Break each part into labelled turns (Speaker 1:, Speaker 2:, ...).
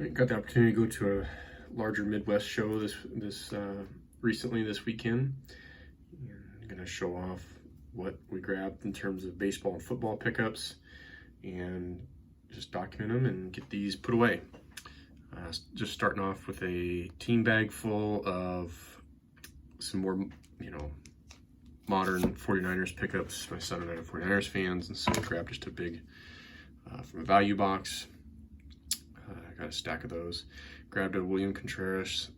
Speaker 1: I got the opportunity to go to a larger Midwest show recently this weekend. I'm gonna show off what we grabbed in terms of baseball and football pickups, and just document them and get these put away. Just starting off with a team bag full of some more, modern 49ers pickups. My son and I are 49ers fans, and so I grabbed just a big from a value box. I got a stack of those. Grabbed a William Contreras,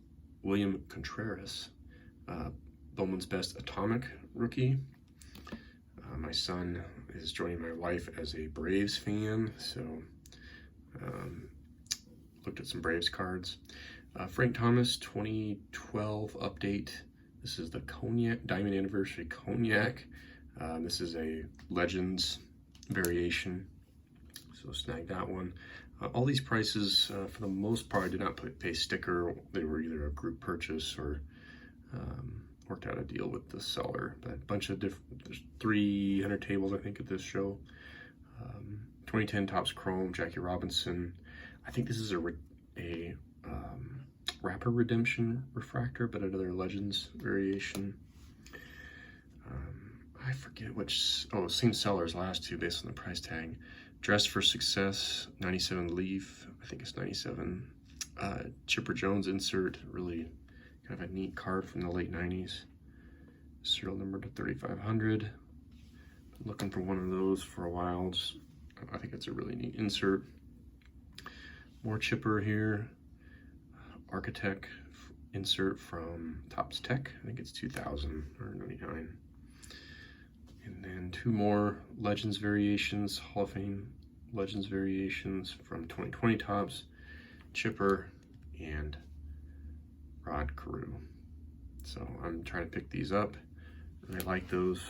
Speaker 1: Bowman's Best Atomic rookie. My son is joining my wife as a Braves fan, so looked at some Braves cards. Frank Thomas 2012 update. This is the Cognac Diamond Anniversary Cognac. This is a Legends variation, so snag that one. All these prices, for the most part, I did not pay sticker. They were either a group purchase or worked out a deal with the seller. But a bunch of different, there's 300 tables, I think, at this show. 2010 Topps Chrome, Jackie Robinson. I think this is a Rapper Redemption refractor, but another Legends variation. I forget which, same seller's last two based on the price tag. Dressed for Success, 97 Leaf, I think it's 97. Chipper Jones insert, really kind of a neat card from the late 90s. Serial number to 3500. Been looking for one of those for a while. I think it's a really neat insert. More Chipper here. Architect insert from Topps Tech. I think it's 2000 or 99. And then two more Legends variations, Hall of Fame Legends variations from 2020 Topps, Chipper, and Rod Carew. So I'm trying to pick these up. Really like those.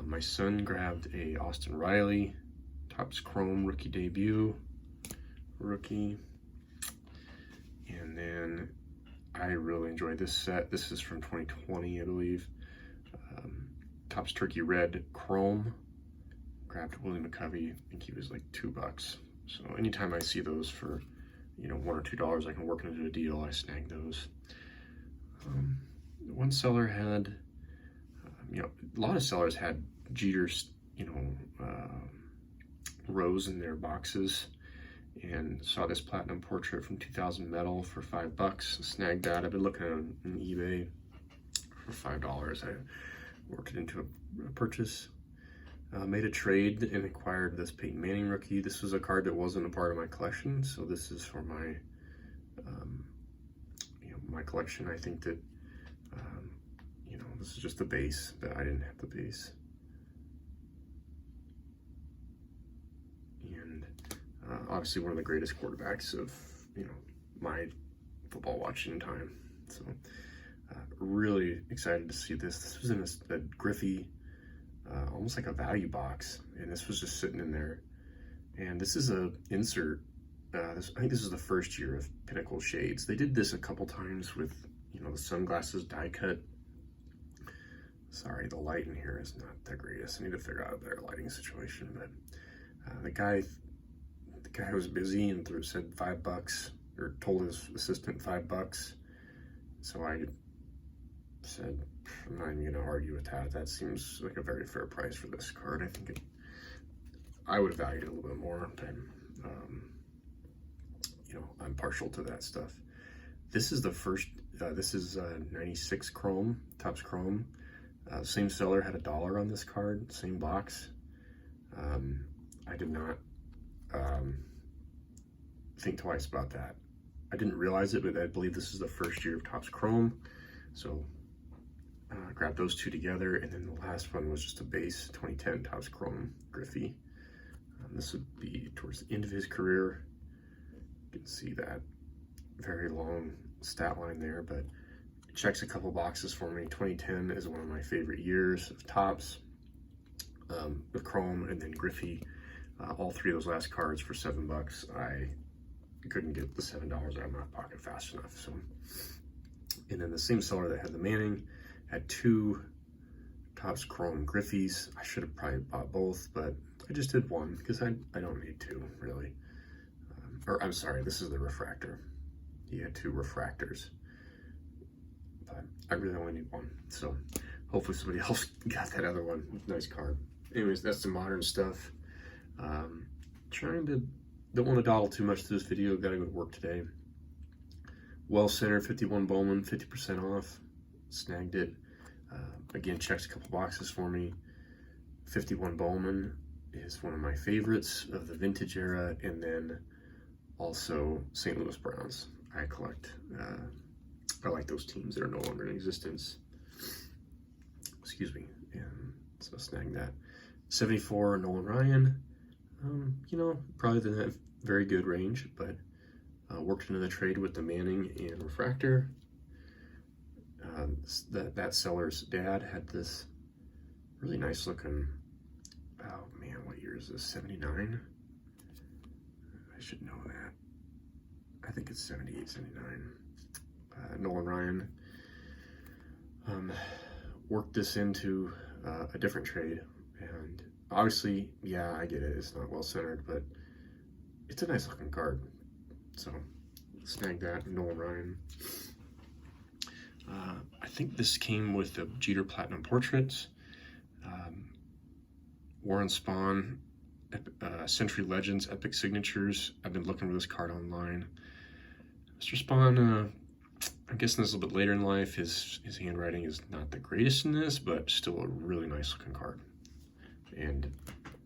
Speaker 1: My son grabbed a Austin Riley Topps Chrome rookie debut. Rookie. And then I really enjoyed this set. This is from 2020, I believe. Topps Turkey Red Chrome. Grabbed Willie McCovey. I think he was like $2. So anytime I see those for, $1 or $2, I can work into a deal. I snag those. One seller had, a lot of sellers had Jeter's, rows in their boxes, and saw this platinum portrait from 2000 metal for $5. Snagged that. I've been looking at it on eBay for $5. I worked it into a purchase. Made a trade and acquired this Peyton Manning rookie. This was a card that wasn't a part of my collection, so this is for my my collection. I think that this is just the base, but I didn't have the base. And obviously one of the greatest quarterbacks of my football watching time. So really excited to see this. This was in a Griffey, almost like a value box, and this was just sitting in there. And this is a insert. I think this is the first year of Pinnacle Shades. They did this a couple times with the sunglasses die cut. Sorry, the light in here is not the greatest. I need to figure out a better lighting situation. But the guy was busy and said $5, or told his assistant $5. So I said, I'm not even gonna argue with that. That seems like a very fair price for this card. I think I would value it a little bit more, but I'm partial to that stuff. This is the first. This is 96 Chrome, Topps Chrome. Same seller had $1 on this card, same box. I did not think twice about that. I didn't realize it, but I believe this is the first year of Topps Chrome. So grabbed those two together, and then the last one was just a base 2010 Topps Chrome Griffey. This would be towards the end of his career. You can see that very long stat line there, but it checks a couple boxes for me. 2010 is one of my favorite years of Topps with Chrome, and then Griffey. All three of those last cards for $7. I couldn't get the $7 out of my pocket fast enough. So, and then the same seller that had the Manning had two Topps Chrome Griffeys. I should have probably bought both, but I just did one because I don't need two, really. or I'm sorry, this is the refractor. He had 2 refractors, but I really only need 1. So hopefully somebody else got that other one. Nice card. Anyways, that's the modern stuff. Don't want to dawdle too much to this video. Got to go to work today. Well centered 51 Bowman, 50% off. Snagged it. Again, checks a couple boxes for me. 51 Bowman is one of my favorites of the vintage era, and then also St. Louis Browns. I collect. I like those teams that are no longer in existence. Excuse me. And so snag that. 74 Nolan Ryan. You know, probably didn't have very good range, but worked into the trade with the Manning and refractor. That seller's dad had this really nice looking, oh man, what year is this? 79? I should know that. I think it's 78, 79. Nolan Ryan worked this into a different trade, and obviously, yeah, I get it, it's not well centered, but it's a nice looking card. So snag that, Nolan Ryan. I think this came with the Jeter Platinum Portraits. Warren Spahn, Century Legends, Epic Signatures. I've been looking for this card online. Mr. Spahn, I'm guessing this is a little bit later in life. His handwriting is not the greatest in this, but still a really nice looking card. And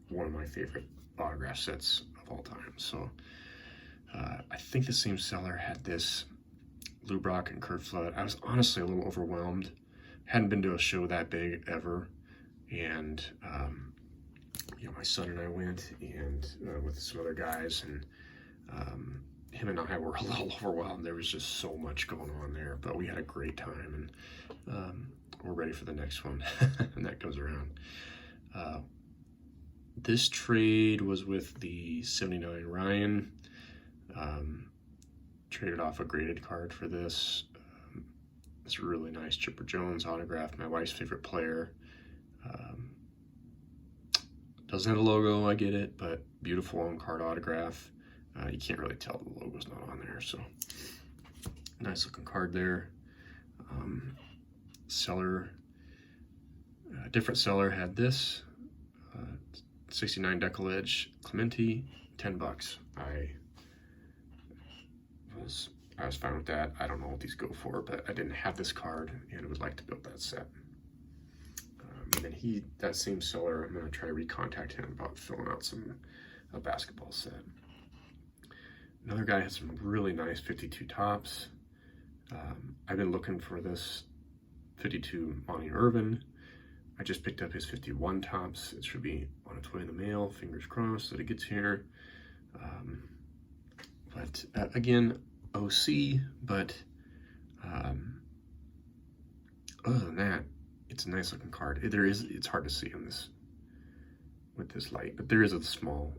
Speaker 1: one of my favorite autograph sets of all time. So I think the same seller had this Lou Brock and Kurt Flood. I was honestly a little overwhelmed. Hadn't been to a show that big ever. And, you know, my son and I went, and with some other guys, and him and I were a little overwhelmed. There was just so much going on there, but we had a great time, and we're ready for the next one. And that goes around. This trade was with the 79 Ryan. Traded off a graded card for this. It's a really nice Chipper Jones autograph, my wife's favorite player. Doesn't have a logo, I get it, but beautiful on-card autograph. You can't really tell the logo's not on there, so nice looking card there. Seller, different seller had this, 69 Decal Edge Clemente, $10. I was fine with that. I don't know what these go for, but I didn't have this card and would like to build that set. And then that same seller, I'm going to try to recontact him about filling out a basketball set. Another guy has some really nice 52 tops. I've been looking for this 52 Monty Irvin. I just picked up his 51 tops. It should be on its way in the mail. Fingers crossed that it gets here. But again, OC, but other than that, it's a nice looking card. It's hard to see in this with this light, but there is a small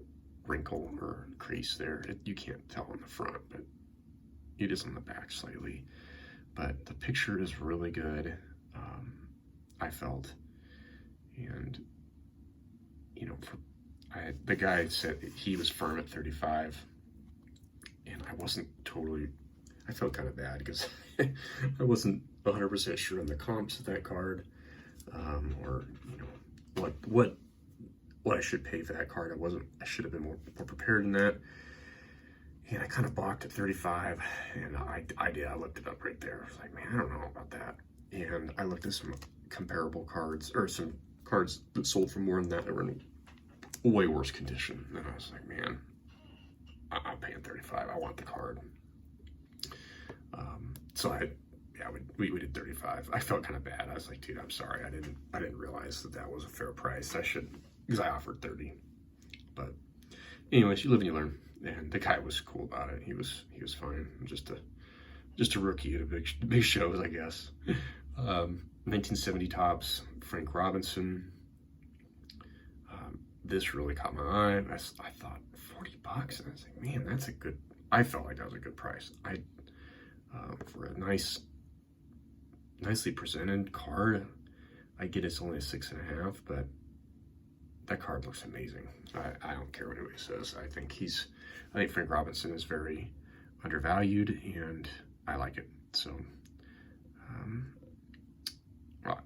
Speaker 1: wrinkle or crease there. You can't tell on the front, but it is on the back slightly. But the picture is really good, I felt. And, you know, the guy said he was firm at 35. And I wasn't totally, I felt kind of bad because I wasn't 100% sure on the comps of that card, or, you know, what I should pay for that card. I should have been more prepared than that. And I kind of balked at 35, and I did. I looked it up right there. I was like, man, I don't know about that. And I looked at some comparable cards, or some cards that sold for more than that were in way worse condition. And I was like, man, I'm paying 35. I want the card. So we did 35. I felt kind of bad. I was like, dude, I'm sorry. I didn't realize that was a fair price. Because I offered 30. But anyways, you live and you learn. And the guy was cool about it. He was fine. Just a rookie at a big shows, I guess. 1970 tops, Frank Robinson. This really caught my eye. I thought $40, and I was like, man, that's a good. I felt like that was a good price. For a nicely presented card, I get it's only a 6.5, but that card looks amazing. I don't care what anybody says. I think I think Frank Robinson is very undervalued, and I like it. So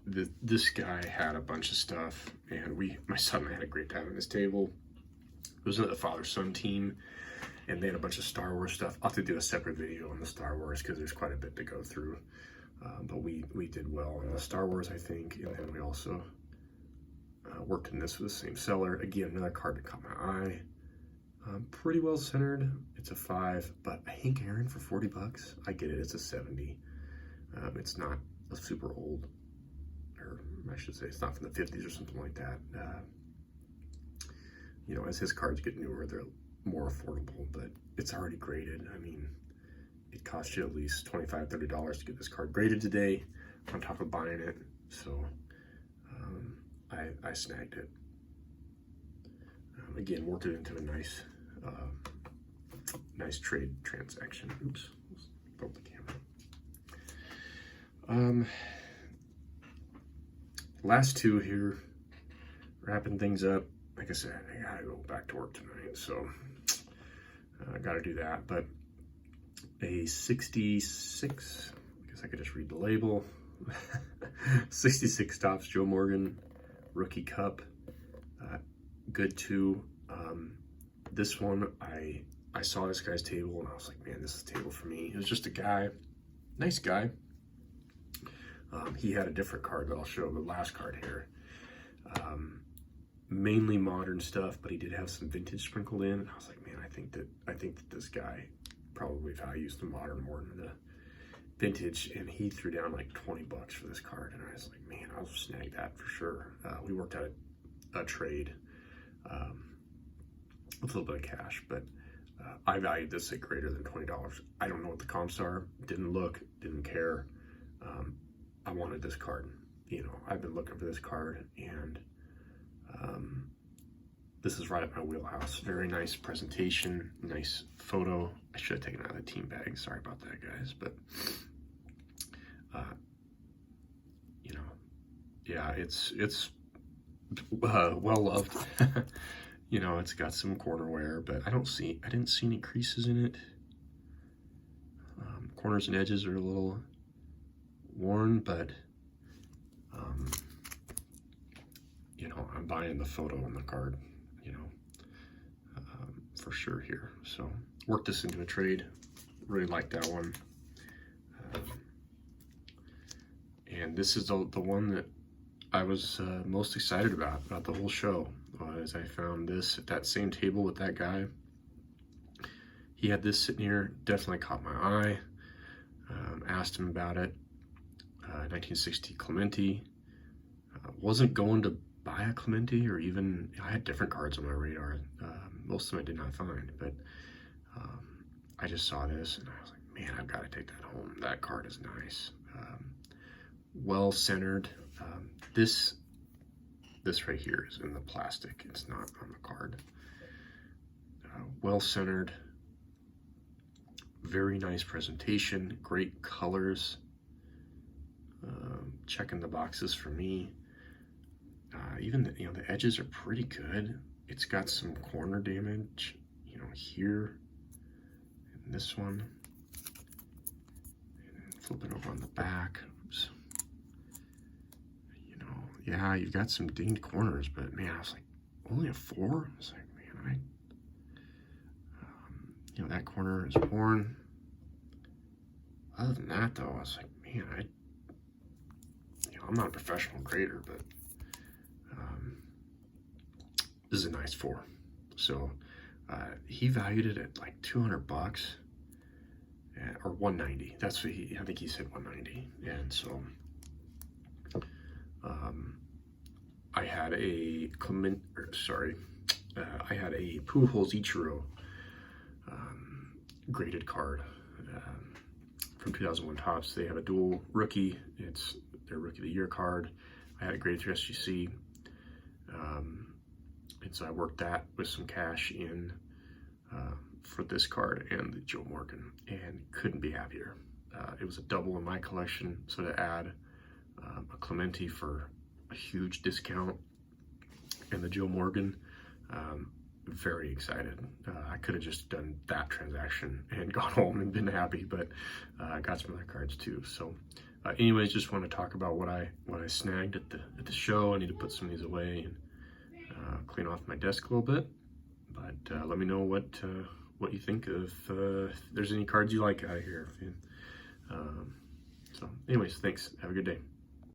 Speaker 1: this guy had a bunch of stuff, and my son and I had a great time at this table. It was a father-son team, and they had a bunch of Star Wars stuff. I'll have to do a separate video on the Star Wars because there's quite a bit to go through. But we did well in the Star Wars, I think, and then we also worked in this with the same seller. Again, another card that caught my eye. Pretty well centered. It's a 5, but I think Aaron for 40 bucks. I get it. It's a 70. It's not a super old, or I should say, it's not from the 50s or something like that. You know, as his cards get newer, they're more affordable, but it's already graded. I mean, it costs you at least $25, $30 to get this card graded today, on top of buying it. So I snagged it. Again, worked it into a nice trade transaction. Oops, broke the camera. Last two here, wrapping things up. Like I said, I gotta go back to work tonight, so I gotta do that. But a 66, I guess I could just read the label. 66 Topps Joe Morgan Rookie Cup. Good too. This one, I saw this guy's table and I was like, man, this is the table for me. It was just a guy, nice guy. He had a different card that I'll show, the last card here. Mainly modern stuff, but he did have some vintage sprinkled in. And I was like, man, I think that this guy probably values the modern more than the vintage. And he threw down like 20 bucks for this card, and I was like, man, I'll snag that for sure. We worked out a trade with a little bit of cash, but I valued this at greater than $20. I don't know what the comps are. Didn't look, didn't care. I wanted this card. You know, I've been looking for this card, and this is right up my wheelhouse. Very nice presentation, nice photo. I should have taken it out of the team bag. Sorry about that, guys. But you know, yeah, it's well loved. You know, it's got some corner wear, but I didn't see any creases in it. Corners and edges are a little worn, but you know, I'm buying the photo and the card, you know, for sure here. So worked this into a trade. Really like that one. And this is the one that I was most excited about the whole show, as I found this at that same table with that guy. He had this sitting here, definitely caught my eye. Asked him about it. 1960 Clemente. Wasn't going to buy a Clemente, or even, I had different cards on my radar. Most of them I did not find, but I just saw this and I was like, man, I've got to take that home. That card is nice. Well centered. This right here is in the plastic. It's not on the card. Well centered. Very nice presentation. Great colors. Checking the boxes for me. Even the edges are pretty good. It's got some corner damage, you know, here and this one. And flipping over on the back. Oops. You know, yeah, you've got some dinged corners, but man, I was like, only a 4? I was like, man, you know, that corner is worn. Other than that, though, I was like, man, you know, I'm not a professional grader, but this is a nice 4. So he valued it at like 200 bucks or 190. That's what I think he said 190. And so I had a I had a Pujols Ichiro graded card from 2001 Topps. They have a dual rookie. It's their Rookie of the Year card. I had it graded through SGC. And so I worked that with some cash in for this card and the Joe Morgan, and couldn't be happier. It was a double in my collection, so to add a Clemente for a huge discount and the Joe Morgan, very excited. I could have just done that transaction and gone home and been happy, but I got some other cards too. So anyways, just want to talk about what I snagged at the show. I need to put some of these away and clean off my desk a little bit. But let me know what you think of, if there's any cards you like out of here. So anyways, thanks. Have a good day.